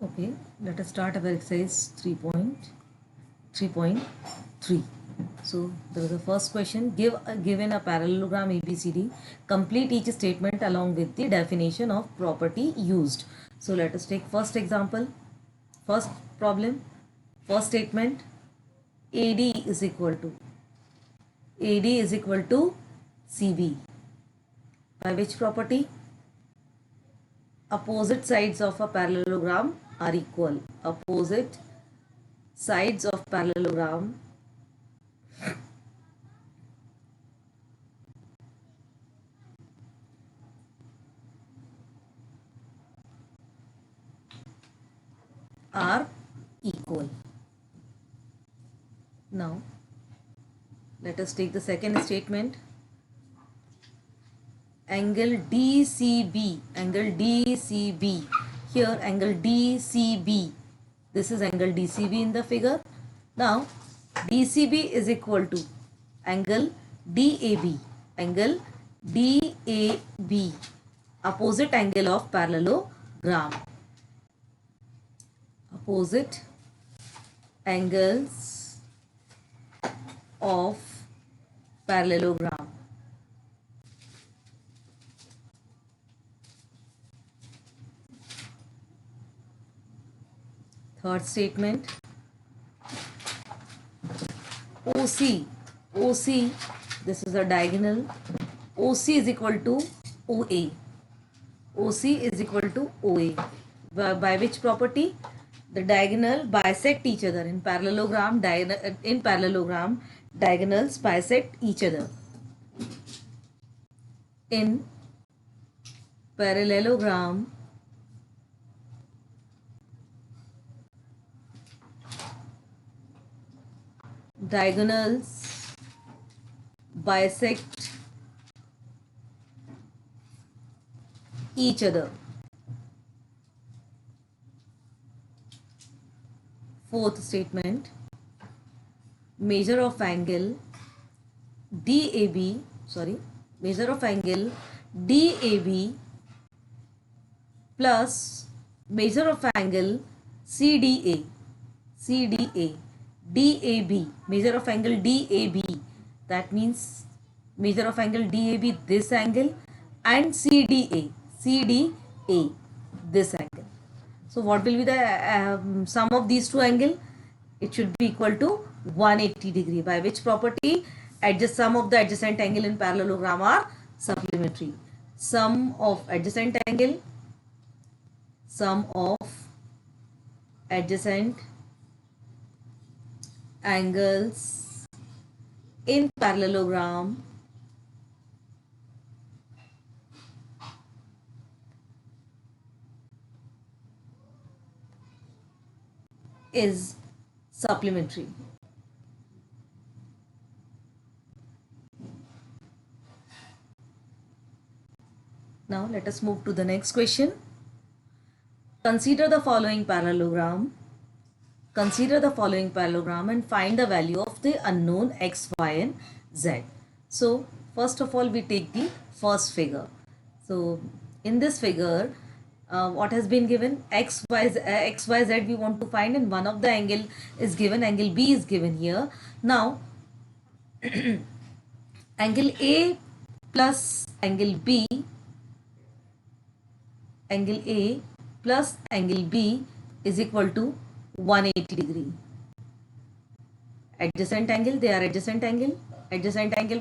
Okay, let us start our exercise 3.3. So there is the first question. Given a parallelogram ABCD, complete each statement along with the definition of property used. So let us take first example, first problem, first statement. AD is equal to CB. By which property? Opposite sides of a parallelogram are equal. Opposite sides of parallelogram are equal. Now let us take the second statement. Angle DCB, here angle DCB, this is angle DCB in the figure. Now DCB is equal to angle DAB, opposite angle of parallelogram, opposite angles of parallelogram. Third statement, OC, this is a diagonal. OC is equal to OA. OC is equal to OA. By which property? The diagonal bisect each other. In parallelogram, diagonals bisect each other. In parallelogram, diagonals bisect each other. Fourth statement, measure of angle DAB plus measure of angle CDA, DAB, measure of angle DAB, that means measure of angle DAB, this angle, and CDA, this angle. So what will be the sum of these two angles? It should be equal to 180 degree. By which property? Sum of the adjacent angle in parallelogram are supplementary. Sum of adjacent angles in parallelogram is supplementary. Now let us move to the next question. Consider the following parallelogram and find the value of the unknown x, y and z. So first of all we take the first figure. So in this figure, what has been given? X, Y, Z we want to find, and one of the angle is given, angle B is given here. Now angle A plus angle B, angle A plus angle B is equal to 180 degree. Adjacent angle, they are adjacent angle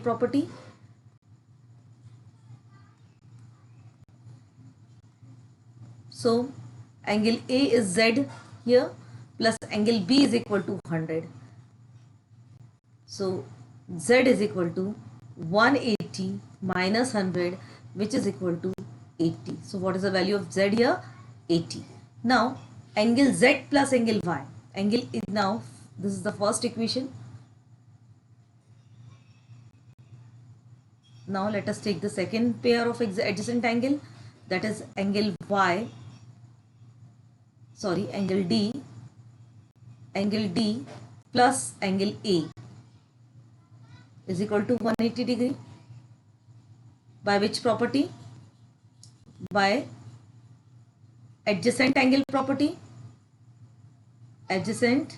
property. So angle A is Z here, plus angle B is equal to 100. So Z is equal to 180 minus 100, which is equal to 80. So what is the value of Z here? 80. Now angle Z plus angle Y. Now this is the first equation. Now let us take the second pair of adjacent angle, that is angle D. Angle D plus angle A is equal to 180 degree. By which property? By adjacent angle property. adjacent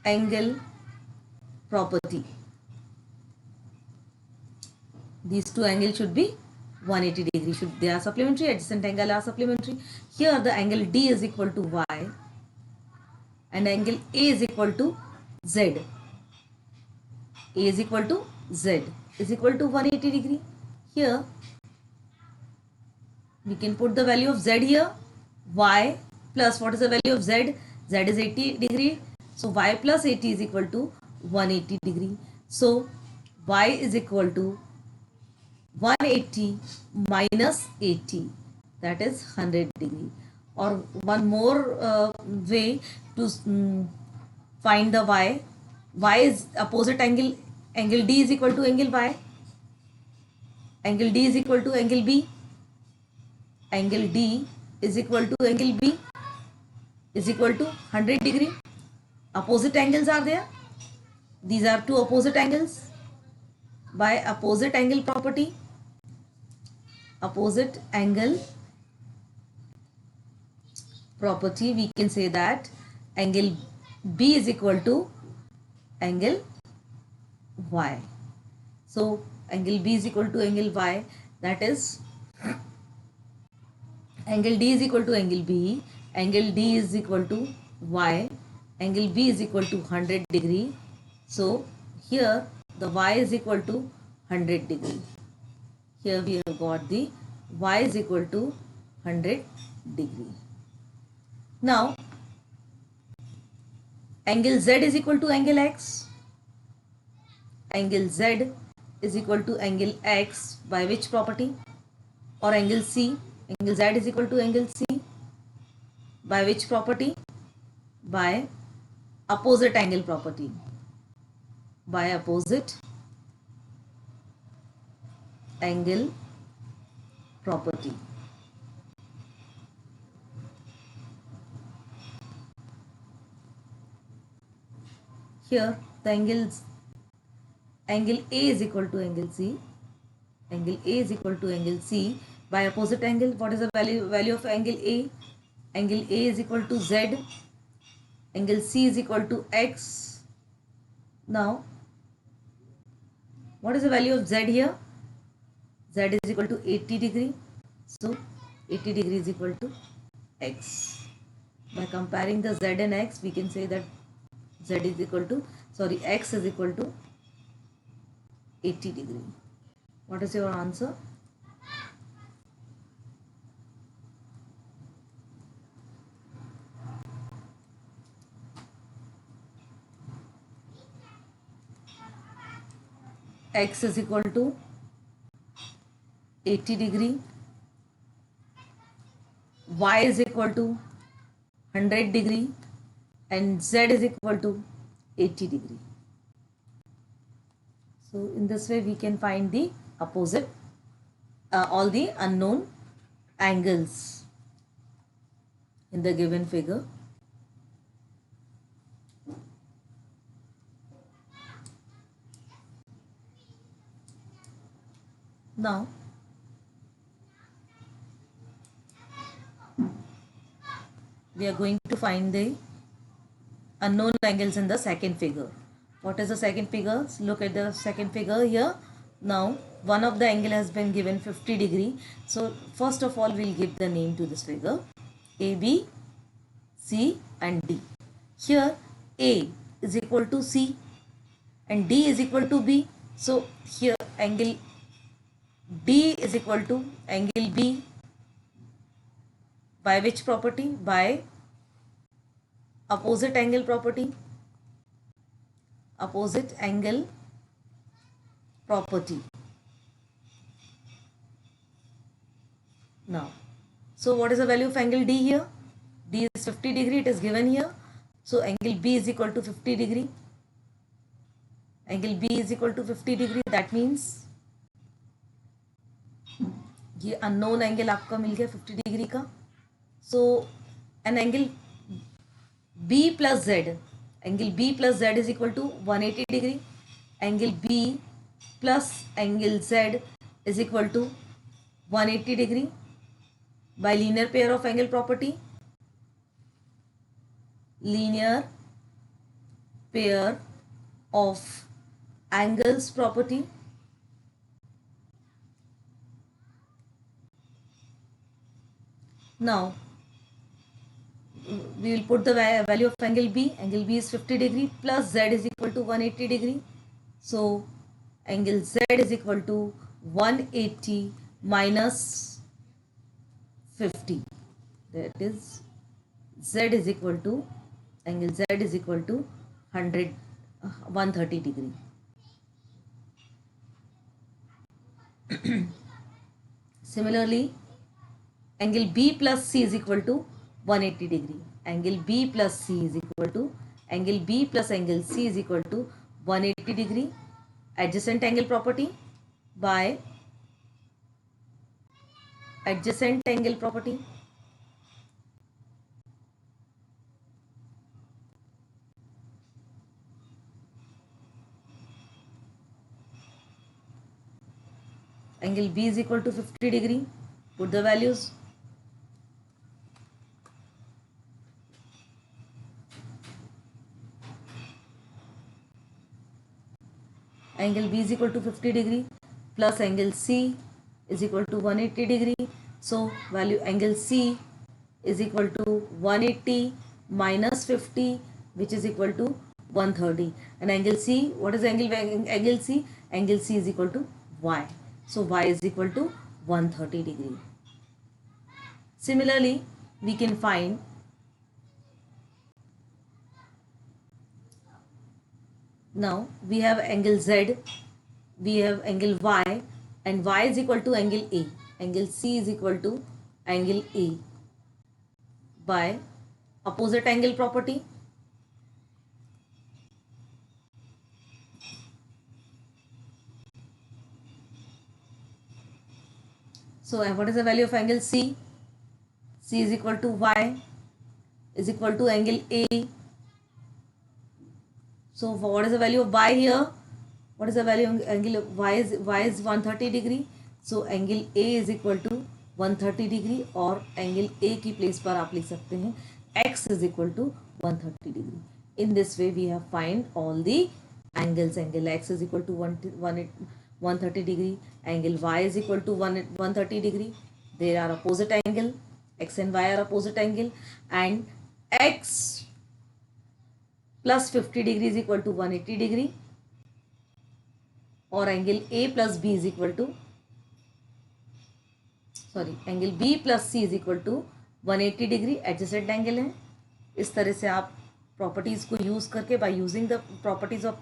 angle property. These two angles should be 180 degree. They are supplementary, adjacent angle are supplementary. Here the angle D is equal to Y and angle A is equal to Z. A is equal to Z is equal to 180 degree. Here we can put the value of Z here. Y plus, what is the value of Z? Z is 80 degree. So Y plus 80 is equal to 180 degree. So Y is equal to 180 minus 80, that is 100 degree. Or one more way to find the Y. Y is opposite angle. Angle D is equal to angle Y. Angle D is equal to angle B. Angle D is equal to angle B is equal to 100 degree. Opposite angles are there. These are two opposite angles. By opposite angle property, we can say that angle B is equal to angle Y. So angle B is equal to angle Y, that is angle D is equal to angle B, angle D is equal to Y, angle B is equal to 100 degree. So here the Y is equal to 100 degree. Here we have got the Y is equal to 100 degree. Now angle Z is equal to angle X. Angle Z is equal to angle X by which property? Or angle C. Angle Z is equal to angle C by which property? By opposite angle property. By opposite angle property. Here the angle A is equal to angle C. Angle A is equal to angle C by opposite angle. What is the value of angle A? Angle A is equal to Z. Angle C is equal to X. Now what is the value of Z here? Z is equal to 80 degree. So 80 degree is equal to X. By comparing the Z and X, we can say that X is equal to 80 degree. What is your answer? X is equal to 80 degree. Y is equal to 100 degree and Z is equal to 80 degree. So in this way we can find the opposite, all the unknown angles in the given figure. Now we are going to find the unknown angles in the second figure. What is the second figure? Look at the second figure here. Now one of the angle has been given 50 degree. So first of all we'll give the name to this figure. A, B, C and D. Here A is equal to C and D is equal to B. So here angle D is equal to angle B by which property? By opposite angle property. Opposite angle property. Now, so what is the value of angle D here? D is 50 degree, it is given here. So angle B is equal to 50 degree. Angle B is equal to 50 degree. That means ये unknown angle आपका मिल गया 50 degree का. So an angle B plus Z, angle B plus Z is equal to 180 degree. Angle B plus angle Z is equal to 180 degree by linear pair of angle property. linear pair of angles property. Now we will put the value of angle B. Angle B is 50 degree plus Z is equal to 180 degree. So angle Z is equal to 180 minus 50. That is Z is equal to, angle Z is equal to 130 degree. Similarly, angle B plus C is equal to 180 degree. Angle B plus C is equal to, angle B plus angle C is equal to 180 degree. Adjacent angle property by adjacent angle property. Angle B is equal to 50 degree. Put the values. Angle B is equal to 50 degree plus angle C is equal to 180 degree. So value angle C is equal to 180 minus 50, which is equal to 130. And angle C, what is angle C? Angle C is equal to Y. So Y is equal to 130 degree. Similarly, we can find now we have angle Z, we have angle Y, and Y is equal to angle A. Angle C is equal to angle A by opposite angle property. So what is the value of angle C? C is equal to Y is equal to angle A. So what is the value of Y here? What is the value of angle of Y is 130 degree. So angle A is equal to 130 degree, और angle A की place पर आप लिख सकते हैं X is equal to 130 degree. In this way we have find all the angles. Angle X is equal to 130 degree. Angle Y is equal to 130 degree. They are opposite angle. X and Y are opposite angle, and X plus 50 degree is equal to 180 degree, और angle A plus B is equal to, angle B plus C is equal to 180 degree. Adjacent angle है. इस तरह से आप properties को use करके, by using the properties of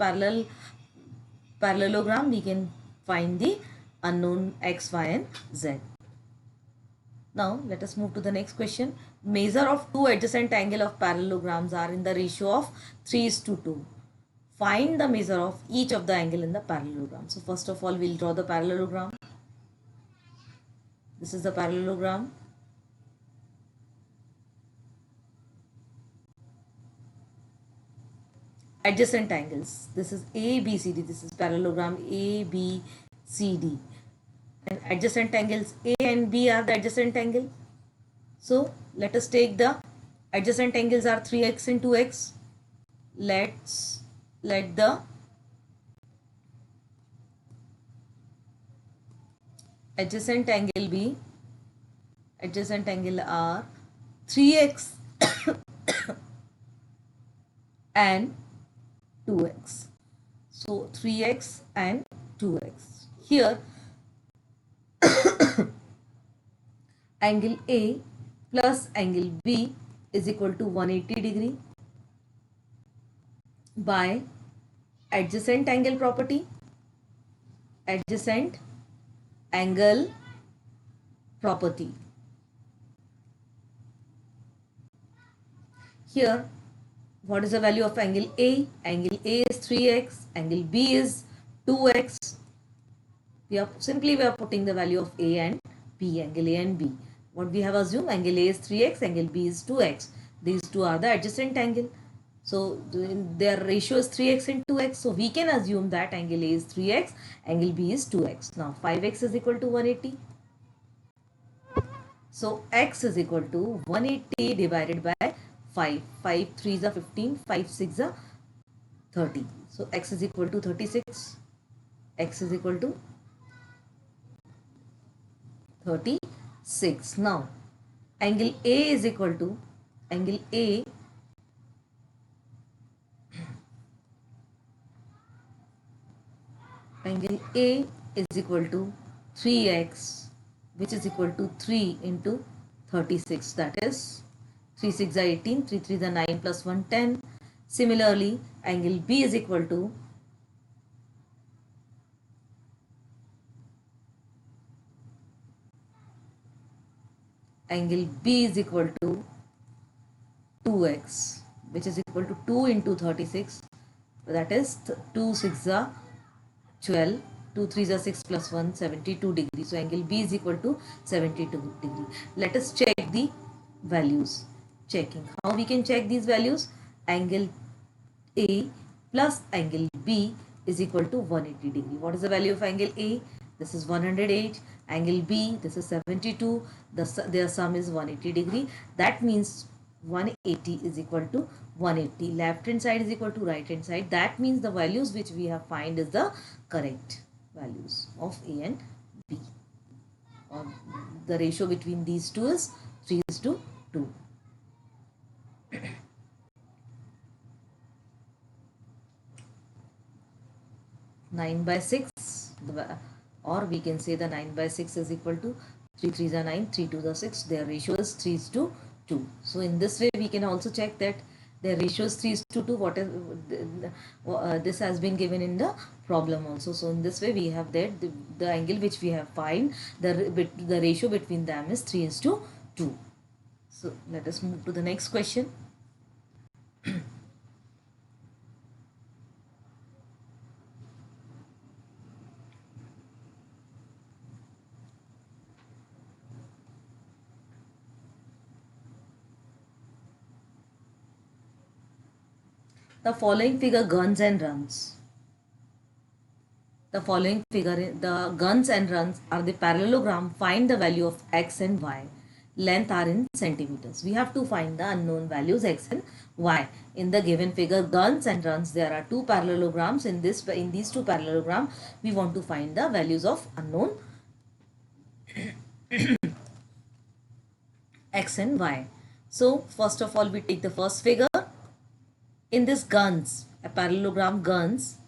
parallelogram, we can find the unknown X, Y and Z. Now let us move to the next question. Measure of two adjacent angle of parallelograms are in the ratio of 3:2. Find the measure of each of the angle in the parallelogram. So first of all, we'll draw the parallelogram. This is the parallelogram. Adjacent angles. This is A, B, C, D. This is parallelogram A, B, C, D. And adjacent angles A and B are the adjacent angle. So let us take the adjacent angles are 3x and 2x. Let the adjacent angle be, adjacent angle are 3x and 2x. So 3x and 2x. Here angle A plus angle B is equal to 180 degree by adjacent angle property. Adjacent angle property. Here, what is the value of angle A? Angle A is 3x, angle B is 2x. We are putting the value of A and B, angle A and B. What we have assumed, angle A is 3x, angle B is 2x. These two are the adjacent angle. So their ratio is 3x and 2x. So we can assume that angle A is 3x, angle B is 2x. Now 5x is equal to 180. So x is equal to 180 divided by 5. 5 3s are 15, 5 6 are 30. So x is equal to 36. X is equal to 36. Now angle A is equal to angle A angle A is equal to 3x, which is equal to 3 into 36, that is 3 6 are 18, 3 3 are 9 plus 1 10. Similarly, angle B is equal to angle B is equal to 2x, which is equal to 2 into 36, that is 2 6 are 12, 2 3s are 6 plus 1, 72 degrees. So angle B is equal to 72 degree. Let us check the values. Checking. How we can check these values? Angle A plus angle B is equal to 180 degree. What is the value of angle A? This is 108. Angle B, this is 72. Their sum is 180 degree. That means 180 is equal to 180. Left hand side is equal to right hand side. That means the values which we have find is the correct values of A and B. Or the ratio between these two is 3:2. 9 by 6, or we can say the 9 by 6 is equal to 3 3s are 9, 3 2s are 6. Their ratio is 3:2. So in this way we can also check that their ratio is 3:2. What is this has been given in the problem also. So in this way we have that the angle which we have find, the ratio between them is 3:2. So let us move to the next question. The following figure guns and runs. The following figure, the guns and runs are the parallelogram. Find the value of x and y. Length are in centimeters. We have to find the unknown values x and y. In the given figure, guns and runs, there are two parallelograms. In these two parallelograms, we want to find the values of unknown x and y. So first of all, we take the first figure. In this guns, a parallelogram guns,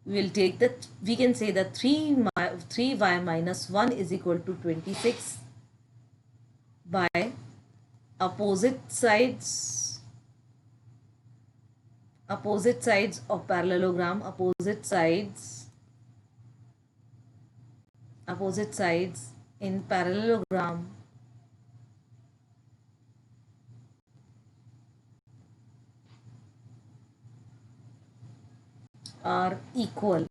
we will take that, we can say that 3y minus 1 is equal to 26 by opposite sides of parallelogram, opposite sides in parallelogram are equal.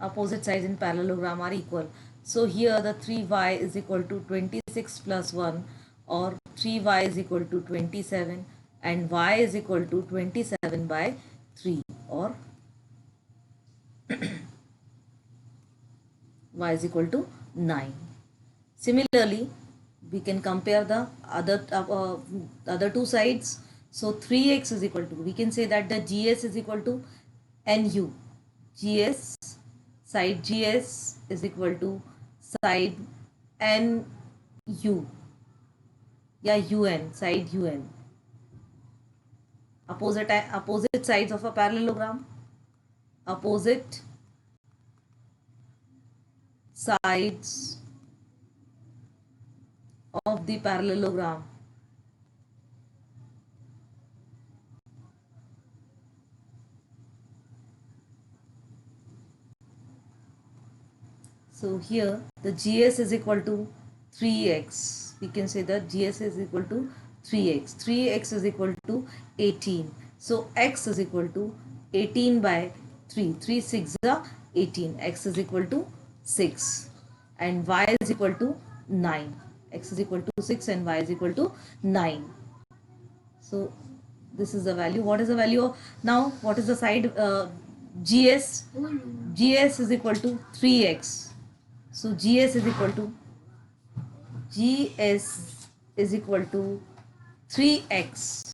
Opposite sides in parallelogram are equal. So here the 3y is equal to 26 plus 1, or 3y is equal to 27, and y is equal to 27 by 3, or y is equal to 9. Similarly, we can compare the other two sides. So 3x is equal to, we can say that the GS is equal to NU. GS, side GS is equal to side NU. Yeah, UN, side UN. Opposite sides of a parallelogram. Opposite sides of the parallelogram. So here the GS is equal to 3x. We can say that GS is equal to 3x. 3x is equal to 18. So x is equal to 18 by 3. 3 6 are 18. X is equal to 6. And y is equal to 9. X is equal to 6 and y is equal to 9. So this is the value. What is the value of, now what is the side GS? GS is equal to 3x. So GS is equal to, GS is equal to 3x.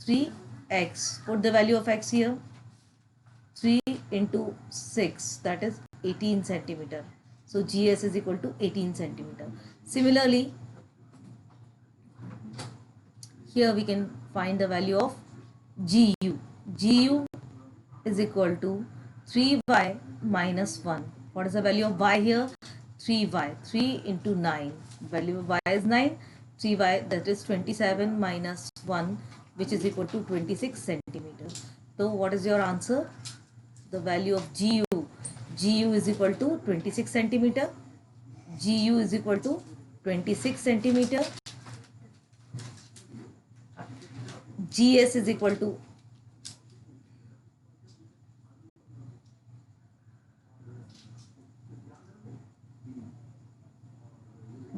3x. Put the value of x here. 3 into 6, that is 18 centimeter. So GS is equal to 18 centimeter. Similarly, here we can find the value of GU. GU is equal to 3y minus 1. What is the value of y here? 3y. 3 into 9. Value of y is 9. 3y, that is 27 minus 1, which is equal to 26 centimeters. So what is your answer? The value of GU. GU is equal to 26 centimeter. GU is equal to 26 centimeter. GS is equal to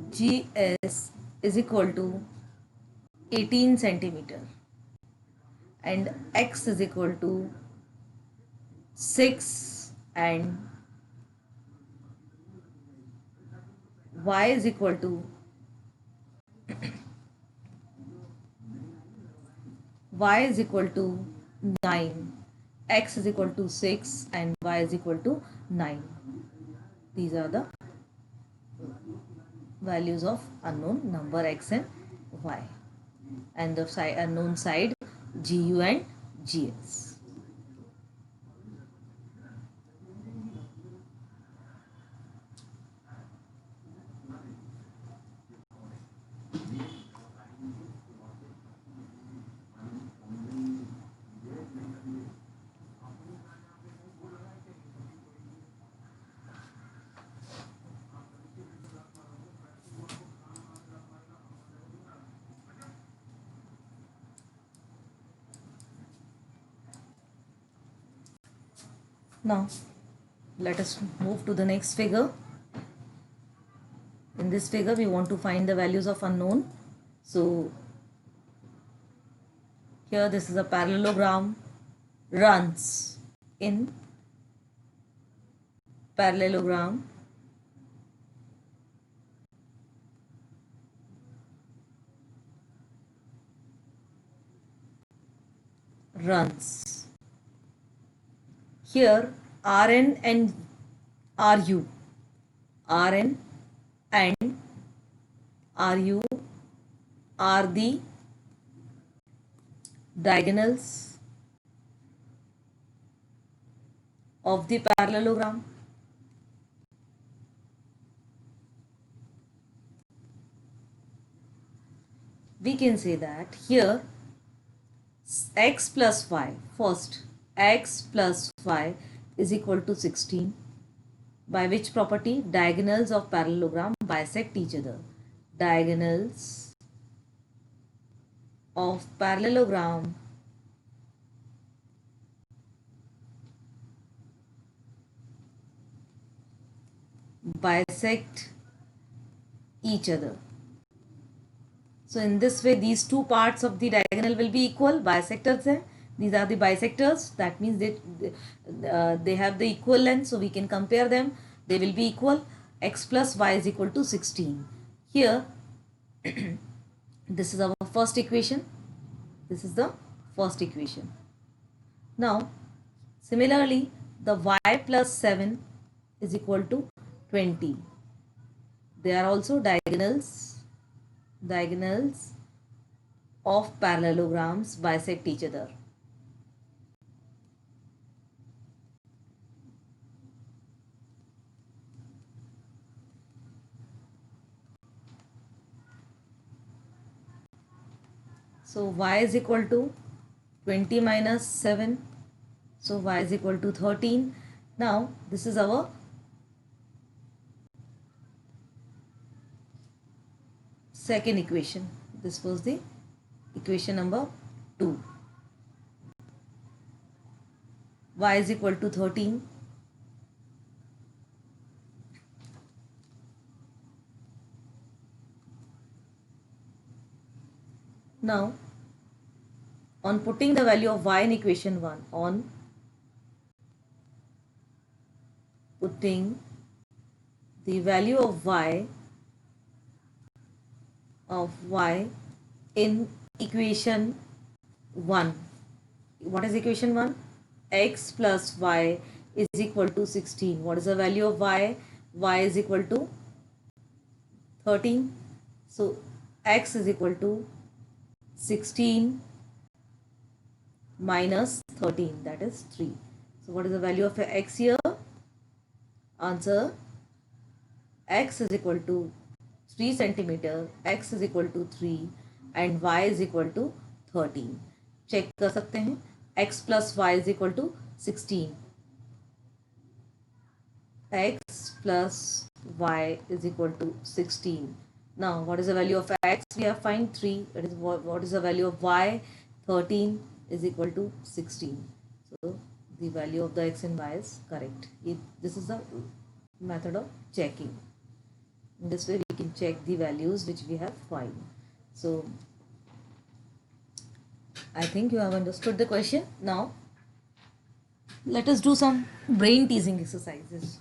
GS is equal to 18 centimeter, and X is equal to 6, and Y is equal to Y is equal to 9, X is equal to 6, and Y is equal to 9. These are the values of unknown number X and Y, and the unknown side GU and GS. Now, let us move to the next figure. In this figure, we want to find the values of unknown. So, here this is a parallelogram runs in parallelogram runs. Here Rn and Ru, Rn and Ru are the diagonals of the parallelogram. We can say that here x plus y, first x plus y is equal to 16, by which property? Diagonals of parallelogram bisect each other. Diagonals of parallelogram bisect each other. So in this way, these two parts of the diagonal will be equal, bisectors hai. These are the bisectors. That means they have the equal length. So we can compare them. They will be equal. X plus y is equal to 16. Here, this is our first equation. This is the first equation. Now, similarly, the y plus 7 is equal to 20. They are also diagonals of parallelograms bisect each other. So y is equal to 20 minus 7. So y is equal to 13. Now this is our second equation. This was the equation number 2. Y is equal to 13. Now, on putting the value of y in equation 1, on putting the value of y of y in equation 1. What is equation 1? X plus y is equal to 16. What is the value of y? Y is equal to 13. So x is equal to 16 minus 13, that is 3. So what is the value of x here? Answer, x is equal to 3 centimeter, x is equal to 3 and y is equal to 13. Check कर सकते हैं, x plus y is equal to 16. x plus y is equal to 16. Now what is the value of x? We have find 3. That is what is the value of y? 13 is equal to 16. So the value of the x and y is correct. This is the method of checking. In this way we can check the values which we have find. So I think you have understood the question. Now let us do some brain teasing exercises.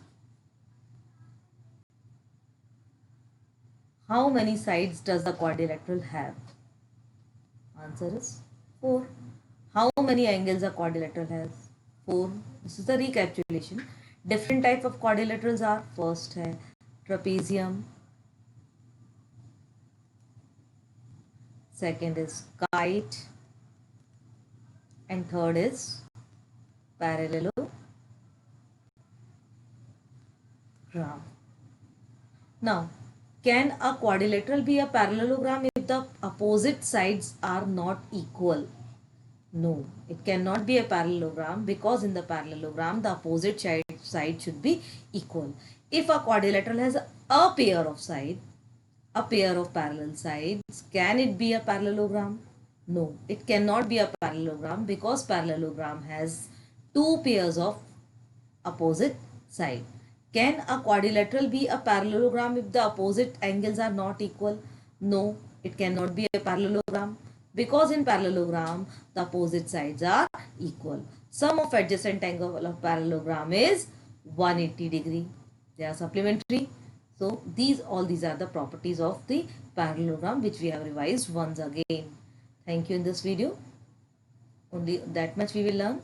How many sides does the quadrilateral have? Answer is 4. How many angles a quadrilateral has? 4. This is the recapitulation. Different type of quadrilaterals are, first है trapezium, second is kite, and third is parallelogram. Now, can a quadrilateral be a parallelogram if the opposite sides are not equal? No, it cannot be a parallelogram because in the parallelogram the opposite side should be equal. If a quadrilateral has a pair of sides, a pair of parallel sides, can it be a parallelogram? No, it cannot be a parallelogram because parallelogram has two pairs of opposite side. Can a quadrilateral be a parallelogram if the opposite angles are not equal? No, it cannot be a parallelogram because in parallelogram the opposite sides are equal. Sum of adjacent angle of parallelogram is 180 degree. They are supplementary. So all these are the properties of the parallelogram which we have revised once again. Thank you. In this video only that much we will learn.